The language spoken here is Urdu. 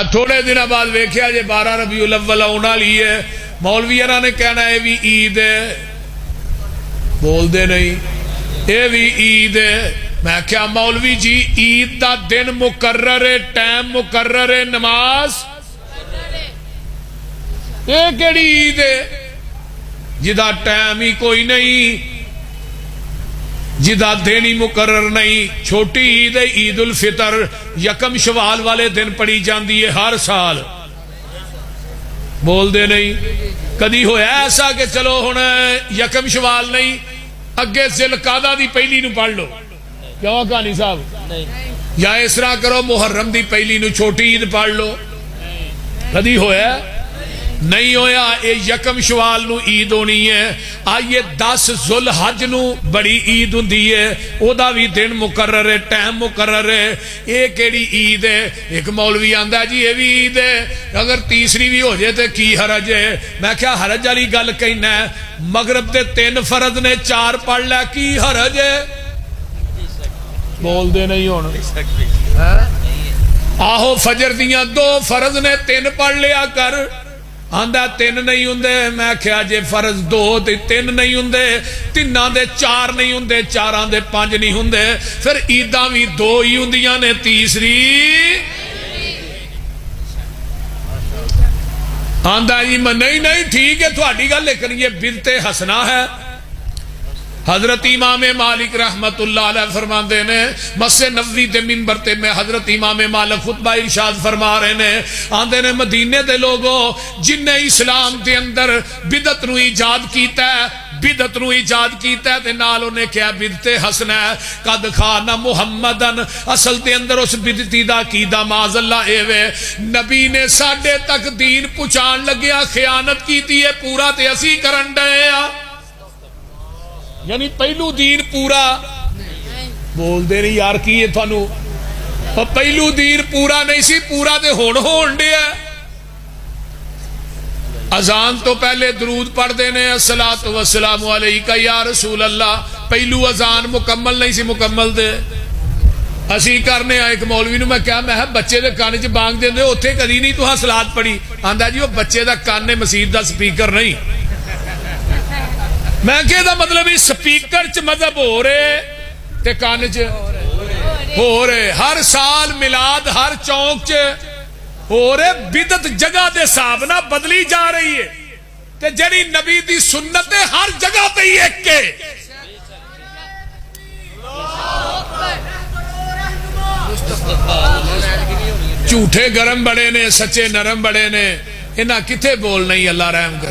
تھوڑے دن بعد ویکھیا جے 12 ربیع الاول آنے والی ہے، مولویاں نے کہنا ہے بھی عید ہے، بول دے نہیں یہ بھی عید ہے۔ میں کیا مولوی جی عید دا دن مقرر ہے، ٹائم مقرر ہے، نماز یہ کیڑی عید ہے جدا ٹائم ہی کوئی نہیں، جدا دن ہی مقرر نہیں۔ چھوٹی عید ہے عید الفطر، یکم شوال والے دن پڑی جاندی ہے ہر سال، بول دے نہیں۔ کدی ہویا ایسا کہ چلو ہن یکم شوال نہیں اگے ذوالقعدہ دی پہلی نو پڑھ لو، کیوں کہانی صاحب؟ یا اس طرح کرو محرم دی پہلی نو چھوٹی عید پڑھ لو، کدی ہویا نہیں ہویا۔ اے یکم شوال نو عید ہونی ہے، آئیے 10 ذوالحج نو بڑی عید ہوندی ہے، او دا بھی دن مقرر ہے، ٹائم مقرر ہے۔ اے کیڑی عید ہے؟ ایک مولوی آندا ہے جی یہ بھی عید ہے، اگر تیسری بھی ہو جائے تو کی حرج ہے؟ میں کیا حرج والی گل کہنا ہے؟ مغرب تے 3 فرض نے 4 پڑھ لیا، کی حرج ہے؟ بول دے نہیں ہون۔ آہو فجر دیاں 2 فرض نے 3 پڑھ لیا کر، آندہ 3 نہیں ہوندے۔ میں کہا جے فرض 2 تے 3 نہیں ہوندے، 3 دے 4 نہیں ہوندے، 4 دے 5 نہیں ہوندے، پھر عیداں بھی 2 ہی ہوندیاں نے، تیسری آندہ جی نہیں ٹھیک ہے تھوڑی گل، لیکن یہ بدعت حسنہ ہے۔ حضرت امام مالک رحمت اللہ علیہ فرماندے نے، مسجد نبوی دے منبر تے میں حضرت امام مالک خطبہ ارشاد فرما رہے نے، آندے نے مدینے دے لوگوں جن نے اسلام دے اندر بدعت نو ایجاد کیتا ہے، بدعت نو ایجاد کیتا ہے تے نال انہیں کیا بدعت حسنہ ہے۔ قد خان محمدن، اصل دے اندر اس بدعتی دا عقیدہ معاذ اللہ اے وے، نبی نے ساڈے تک دین پہنچان لگیا خیانت کیتی ہے، پورا تے اسی کرن ڈے آ، یعنی پہلو دین پورا، بول دے نہیں یار کی ہے تھانو، پہلو دین پورا نہیں سی، پورا دے ہون دے ہے۔ اذان تو پہلے درود پڑھ دینے الصلاۃ والسلام علیکہ یا رسول اللہ، پہلو اذان مکمل نہیں سی مکمل دے، اسی کرنے ایک مولوی نو میں کہا میں بچے دے کان چ بانگ دے اوتھے کدی نہیں تو صلات پڑھی، آندا جی وہ بچے دا کان نے مسجد دا سپیکر نہیں۔ میں کہ دا مطلب اس سپیکر چ مذہب ہو رہے تے کان چ ہو رہے، ہر سال میلاد ہر چونک چ ہو رہے، بدعت جگہ دے حساب نہ بدلی جا رہی ہے تے جڑی نبی دی سنت ہے ہر جگہ تے ہی ایک کے۔ جھوٹے گرم بڑے نے، سچے نرم بڑے نے، انہاں کتھے بول نہیں، اللہ رحم کر۔